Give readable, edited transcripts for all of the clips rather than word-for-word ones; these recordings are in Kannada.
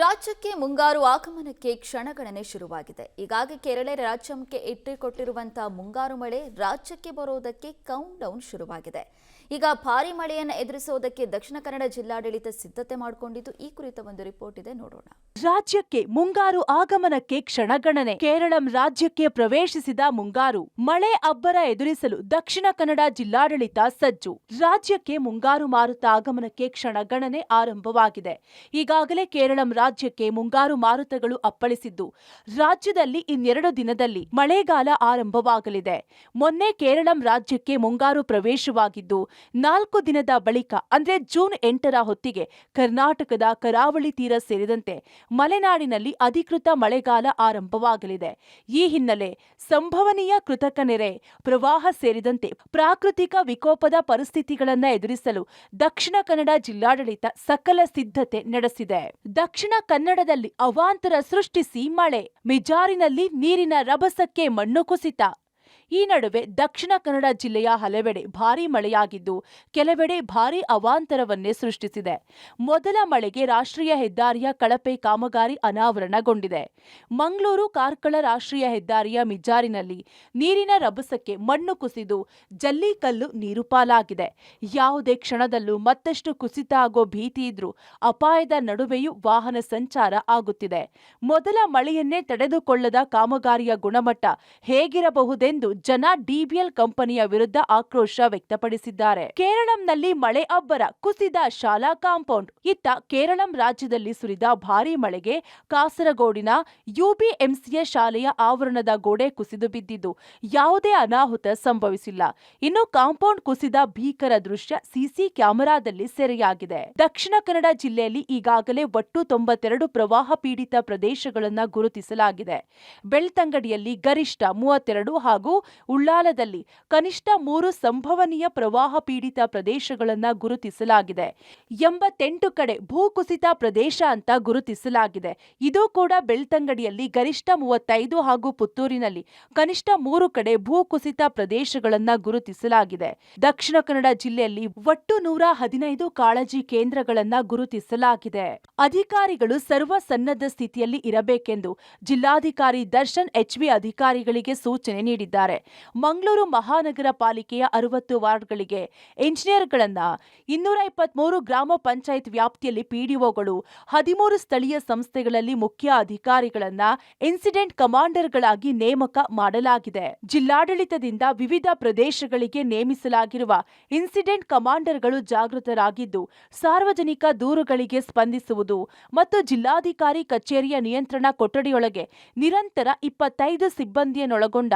ರಾಜ್ಯಕ್ಕೆ ಮುಂಗಾರು ಆಗಮನಕ್ಕೆ ಕ್ಷಣಗಣನೆ ಶುರುವಾಗಿದೆ. ಈಗಾಗಲೇ ಕೇರಳ ರಾಜ್ಯಕ್ಕೆ ಇಟ್ಟುಕೊಟ್ಟಿರುವಂತಹ ಮುಂಗಾರು ಮಳೆ ರಾಜ್ಯಕ್ಕೆ ಬರೋದಕ್ಕೆ ಕೌಂಟ್ ಡೌನ್ ಶುರುವಾಗಿದೆ. ಈಗ ಭಾರಿ ಮಳೆಯನ್ನು ಎದುರಿಸೋದಕ್ಕೆ ದಕ್ಷಿಣ ಕನ್ನಡ ಜಿಲ್ಲಾಡಳಿತ ಸಿದ್ಧತೆ ಮಾಡಿಕೊಂಡಿದ್ದು. ಈ ಕುರಿತ ಒಂದು ರಿಪೋರ್ಟ್ ಇದೆ, ನೋಡೋಣ. ರಾಜ್ಯಕ್ಕೆ ಮುಂಗಾರು ಆಗಮನಕ್ಕೆ ಕ್ಷಣಗಣನೆ. ಕೇರಳಂ ರಾಜ್ಯಕ್ಕೆ ಪ್ರವೇಶಿಸಿದ ಮುಂಗಾರು ಮಳೆ ಅಬ್ಬರ ಎದುರಿಸಲು ದಕ್ಷಿಣ ಕನ್ನಡ ಜಿಲ್ಲಾಡಳಿತ ಸಜ್ಜು. ರಾಜ್ಯಕ್ಕೆ ಮುಂಗಾರು ಮಾರುತ ಆಗಮನಕ್ಕೆ ಕ್ಷಣಗಣನೆ ಆರಂಭವಾಗಿದೆ. ಈಗಾಗಲೇ ಕೇರಳಂ ರಾಜ್ಯಕ್ಕೆ ಮುಂಗಾರು ಮಾರುತಗಳು ಅಪ್ಪಳಿಸಿದ್ದು, ರಾಜ್ಯದಲ್ಲಿ ಇನ್ನೆರಡು ದಿನದಲ್ಲಿ ಮಳೆಗಾಲ ಆರಂಭವಾಗಲಿದೆ. ಮೊನ್ನೆ ಕೇರಳಂ ರಾಜ್ಯಕ್ಕೆ ಮುಂಗಾರು ಪ್ರವೇಶವಾಗಿದ್ದು, 4 ದಿನದ ಬಳಿಕ ಅಂದ್ರೆ ಜೂನ್ 8ರ ಹೊತ್ತಿಗೆ ಕರ್ನಾಟಕದ ಕರಾವಳಿ ತೀರ ಸೇರಿದಂತೆ ಮಲೆನಾಡಿನಲ್ಲಿ ಅಧಿಕೃತ ಮಳೆಗಾಲ ಆರಂಭವಾಗಲಿದೆ. ಈ ಹಿನ್ನೆಲೆ ಸಂಭವನೀಯ ಕೃತಕ ನೆರೆ, ಪ್ರವಾಹ ಸೇರಿದಂತೆ ಪ್ರಾಕೃತಿಕ ವಿಕೋಪದ ಪರಿಸ್ಥಿತಿಗಳನ್ನು ಎದುರಿಸಲು ದಕ್ಷಿಣ ಕನ್ನಡ ಜಿಲ್ಲಾಡಳಿತ ಸಕಲ ಸಿದ್ಧತೆ ನಡೆಸಿದೆ. ದಕ್ಷಿಣ ಕನ್ನಡದಲ್ಲಿ ಅವಾಂತರ ಸೃಷ್ಟಿಸಿ ಮಳೆ, ಮಿಜಾರಿನಲ್ಲಿ ನೀರಿನ ರಭಸಕ್ಕೆ ಮಣ್ಣು ಕುಸಿತ. ಈ ನಡುವೆ ದಕ್ಷಿಣ ಕನ್ನಡ ಜಿಲ್ಲೆಯ ಹಲವೆಡೆ ಭಾರೀ ಮಳೆಯಾಗಿದ್ದು, ಕೆಲವೆಡೆ ಭಾರೀ ಅವಾಂತರವನ್ನೇ ಸೃಷ್ಟಿಸಿದೆ. ಮೊದಲ ಮಳೆಗೆ ರಾಷ್ಟ್ರೀಯ ಹೆದ್ದಾರಿಯ ಕಳಪೆ ಕಾಮಗಾರಿ ಅನಾವರಣಗೊಂಡಿದೆ. ಮಂಗಳೂರು ಕಾರ್ಕಳ ರಾಷ್ಟ್ರೀಯ ಹೆದ್ದಾರಿಯ ಮಿಜಾರಿನಲ್ಲಿ ನೀರಿನ ರಭಸಕ್ಕೆ ಮಣ್ಣು ಕುಸಿದು ಜಲ್ಲಿಕಲ್ಲು ನೀರು ಪಾಲಾಗಿದೆ. ಯಾವುದೇ ಕ್ಷಣದಲ್ಲೂ ಮತ್ತಷ್ಟು ಕುಸಿತ ಆಗೋ ಭೀತಿ ಇದ್ರೂ ಅಪಾಯದ ನಡುವೆಯೂ ವಾಹನ ಸಂಚಾರ ಆಗುತ್ತಿದೆ. ಮೊದಲ ಮಳೆಯನ್ನೇ ತಡೆದುಕೊಳ್ಳದ ಕಾಮಗಾರಿಯ ಗುಣಮಟ್ಟ ಹೇಗಿರಬಹುದೆಂದು ಜನ ಡಿಬಿಎಲ್ ಕಂಪನಿಯ ವಿರುದ್ಧ ಆಕ್ರೋಶ ವ್ಯಕ್ತಪಡಿಸಿದ್ದಾರೆ. ಕೇರಳಂನಲ್ಲಿ ಮಳೆ ಅಬ್ಬರ, ಕುಸಿದ ಶಾಲಾ ಕಾಂಪೌಂಡ್. ಇತ್ತ ಕೇರಳಂ ರಾಜ್ಯದಲ್ಲಿ ಸುರಿದ ಭಾರೀ ಮಳೆಗೆ ಕಾಸರಗೋಡಿನ ಯುಬಿಎಂಸಿಯ ಶಾಲೆಯ ಆವರಣದ ಗೋಡೆ ಕುಸಿದು ಬಿದ್ದಿದ್ದು, ಯಾವುದೇ ಅನಾಹುತ ಸಂಭವಿಸಿಲ್ಲ. ಇನ್ನು ಕಾಂಪೌಂಡ್ ಕುಸಿದ ಭೀಕರ ದೃಶ್ಯ ಸಿಸಿ ಕ್ಯಾಮೆರಾದಲ್ಲಿ ಸೆರೆಯಾಗಿದೆ. ದಕ್ಷಿಣ ಕನ್ನಡ ಜಿಲ್ಲೆಯಲ್ಲಿ ಈಗಾಗಲೇ ಒಟ್ಟು 92 ಪ್ರವಾಹ ಪೀಡಿತ ಪ್ರದೇಶಗಳನ್ನು ಗುರುತಿಸಲಾಗಿದೆ. ಬೆಳ್ತಂಗಡಿಯಲ್ಲಿ ಗರಿಷ್ಠ 32 ಹಾಗೂ ಉಳ್ಳಾಲದಲ್ಲಿ ಕನಿಷ್ಠ 3 ಸಂಭವನೀಯ ಪ್ರವಾಹ ಪೀಡಿತ ಪ್ರದೇಶಗಳನ್ನು ಗುರುತಿಸಲಾಗಿದೆ. 88 ಕಡೆ ಭೂಕುಸಿತ ಪ್ರದೇಶ ಅಂತ ಗುರುತಿಸಲಾಗಿದೆ. ಇದು ಕೂಡ ಬೆಳ್ತಂಗಡಿಯಲ್ಲಿ ಗರಿಷ್ಠ 35 ಹಾಗೂ ಪುತ್ತೂರಿನಲ್ಲಿ ಕನಿಷ್ಠ 3 ಕಡೆ ಭೂಕುಸಿತ ಪ್ರದೇಶಗಳನ್ನು ಗುರುತಿಸಲಾಗಿದೆ. ದಕ್ಷಿಣ ಕನ್ನಡ ಜಿಲ್ಲೆಯಲ್ಲಿ ಒಟ್ಟು 115 ಕಾಳಜಿ ಕೇಂದ್ರಗಳನ್ನು ಗುರುತಿಸಲಾಗಿದೆ. ಅಧಿಕಾರಿಗಳು ಸರ್ವ ಸನ್ನದ್ಧ ಸ್ಥಿತಿಯಲ್ಲಿ ಇರಬೇಕೆಂದು ಜಿಲ್ಲಾಧಿಕಾರಿ ದರ್ಶನ್ ಎಚ್ವಿ ಅಧಿಕಾರಿಗಳಿಗೆ ಸೂಚನೆ ನೀಡಿದ್ದಾರೆ. ಮಂಗಳೂರು ಮಹಾನಗರ ಪಾಲಿಕೆಯ 60 ವಾರ್ಡ್ಗಳಿಗೆ ಇಂಜಿನಿಯರ್ಗಳನ್ನ, 223 ಗ್ರಾಮ ಪಂಚಾಯತ್ ವ್ಯಾಪ್ತಿಯಲ್ಲಿ ಪಿಡಿಒಗಳು, 13 ಸ್ಥಳೀಯ ಸಂಸ್ಥೆಗಳಲ್ಲಿ ಮುಖ್ಯ ಅಧಿಕಾರಿಗಳನ್ನ ಇನ್ಸಿಡೆಂಟ್ ಕಮಾಂಡರ್ಗಳಾಗಿ ನೇಮಕ ಮಾಡಲಾಗಿದೆ. ಜಿಲ್ಲಾಡಳಿತದಿಂದ ವಿವಿಧ ಪ್ರದೇಶಗಳಿಗೆ ನೇಮಿಸಲಾಗಿರುವ ಇನ್ಸಿಡೆಂಟ್ ಕಮಾಂಡರ್ಗಳು ಜಾಗೃತರಾಗಿದ್ದು, ಸಾರ್ವಜನಿಕ ದೂರುಗಳಿಗೆ ಸ್ಪಂದಿಸುವುದು ಮತ್ತು ಜಿಲ್ಲಾಧಿಕಾರಿ ಕಚೇರಿಯ ನಿಯಂತ್ರಣ ಕೊಠಡಿಯೊಳಗೆ ನಿರಂತರ 25 ಸಿಬ್ಬಂದಿಯನ್ನೊಳಗೊಂಡ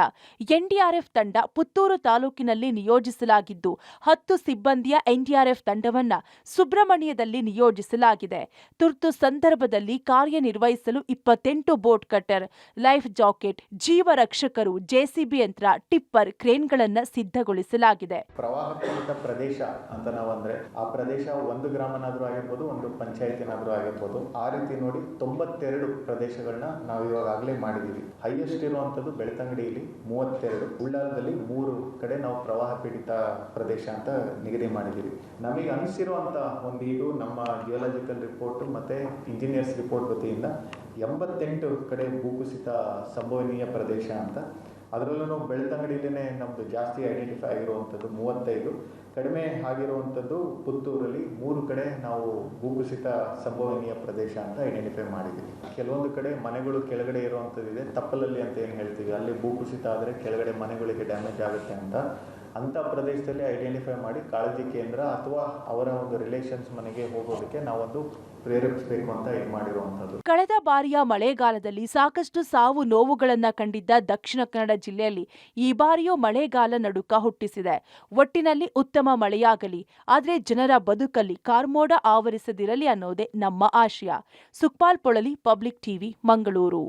ಎನ್ಡಿಆರ್ಎಫ್ ತಂಡ ಪುತ್ತೂರು ತಾಲೂಕಿನಲ್ಲಿ ನಿಯೋಜಿಸಲಾಗಿದ್ದು, 10 ಸಿಬ್ಬಂದಿಯ ಎನ್ಡಿಆರ್ಎಫ್ ತಂಡವನ್ನ ಸುಬ್ರಹ್ಮಣ್ಯದಲ್ಲಿ ನಿಯೋಜಿಸಲಾಗಿದೆ. ತುರ್ತು ಸಂದರ್ಭದಲ್ಲಿ ಕಾರ್ಯನಿರ್ವಹಿಸಲು 28 ಬೋಟ್ ಕಟ್ಟರ್, ಲೈಫ್ ಜಾಕೆಟ್, ಜೀವ ರಕ್ಷಕರು, ಜೆಸಿಬಿ ಯಂತ್ರ, ಟಿಪ್ಪರ್, ಕ್ರೇನ್ಗಳನ್ನು ಸಿದ್ಧಗೊಳಿಸಲಾಗಿದೆ. ಪ್ರವಾಹ ಪೀಡಿತ ಪ್ರದೇಶ ಅಂತ ನಾವಂದ್ರೆ ಆ ಪ್ರದೇಶ 1 ಗ್ರಾಮನಾದ್ರೂ ಆಗಿರ್ಬೋದು, 1 ಪಂಚಾಯತಿನಾದ್ರೂ ಆಗಿರ್ಬೋದು, ಆ ರೀತಿ ನೋಡಿ 92 ಪ್ರದೇಶಗಳನ್ನ ನಾವು ಇವಾಗಲೇ ಮಾಡಿದೀವಿ. ಹೈಯೆಸ್ಟ್ ಇರುವಂತದ್ದು ಬೆಳ್ತಂಗಡಿಯಲ್ಲಿ 32, ಉಳ್ಳಾಲದಲ್ಲಿ 3 ಕಡೆ ನಾವು ಪ್ರವಾಹ ಪೀಡಿತ ಪ್ರದೇಶ ಅಂತ ನಿಗದಿ ಮಾಡಿದ್ದೀವಿ. ನಮಗೆ ಅನಿಸಿರುವಂತ ಒಂದು ಇದು ನಮ್ಮ ಜಿಯೋಲಾಜಿಕಲ್ ರಿಪೋರ್ಟ್ ಮತ್ತೆ ಇಂಜಿನಿಯರ್ಸ್ ರಿಪೋರ್ಟ್ ವತಿಯಿಂದ 88 ಕಡೆ ಭೂಕುಸಿತ ಸಂಭವನೀಯ ಪ್ರದೇಶ ಅಂತ. ಅದರಲ್ಲೂ ಬೆಳ್ತಂಗಡಿಯಲ್ಲೇ ನಮ್ದು ಜಾಸ್ತಿ ಐಡೆಂಟಿಫೈ ಆಗಿರುವಂಥದ್ದು 35, ಕಡಿಮೆ ಆಗಿರುವಂಥದ್ದು ಪುತ್ತೂರಲ್ಲಿ 3 ಕಡೆ ನಾವು ಭೂಕುಸಿತ ಸಂಭವನೀಯ ಪ್ರದೇಶ ಅಂತ ಐಡೆಂಟಿಫೈ ಮಾಡಿದ್ದೀವಿ. ಕೆಲವೊಂದು ಕಡೆ ಮನೆಗಳು ಕೆಳಗಡೆ ಇರುವಂಥದ್ದಿದೆ, ತಪ್ಪಲಲ್ಲಿ ಅಂತ ಏನು ಹೇಳ್ತೀವಿ, ಅಲ್ಲಿ ಭೂಕುಸಿತ ಆದರೆ ಕೆಳಗಡೆ ಮನೆಗಳಿಗೆ ಡ್ಯಾಮೇಜ್ ಆಗುತ್ತೆ ಅಂತ ಪ್ರದೇಶದಲ್ಲಿ ಐಡೆಂಟಿಫೈ ಮಾಡಿ ಕಾಳಜಿ ಕೇಂದ್ರ ಅಥವಾ ಅವರ ಒಂದು ರಿಲೇಷನ್ಸ್ ಮನೆಗೆ ಹೋಗೋದಕ್ಕೆ ನಾವೊಂದು ಪ್ರೇರೇಪಿಸಬೇಕು ಅಂತ ಇದು ಮಾಡಿರುವಂಥದ್ದು. ಕಳೆದ ಬಾರಿಯ ಮಳೆಗಾಲದಲ್ಲಿ ಸಾಕಷ್ಟು ಸಾವು ನೋವುಗಳನ್ನ ಕಂಡಿದ್ದ ದಕ್ಷಿಣ ಕನ್ನಡ ಜಿಲ್ಲೆಯಲ್ಲಿ ಈ ಬಾರಿಯೂ ಮಳೆಗಾಲ ನಡುಕ ಹುಟ್ಟಿಸಿದೆ. ಒಟ್ಟಿನಲ್ಲಿ ಉತ್ತಮ ಮಳೆಯಾಗಲಿ, ಆದರೆ ಜನರ ಬದುಕಲ್ಲಿ ಕಾರ್ಮೋಡ ಆವರಿಸದಿರಲಿ ಅನ್ನೋದೇ ನಮ್ಮ ಆಶಯ. Sukhpal Polali, public TV, Mangaluru.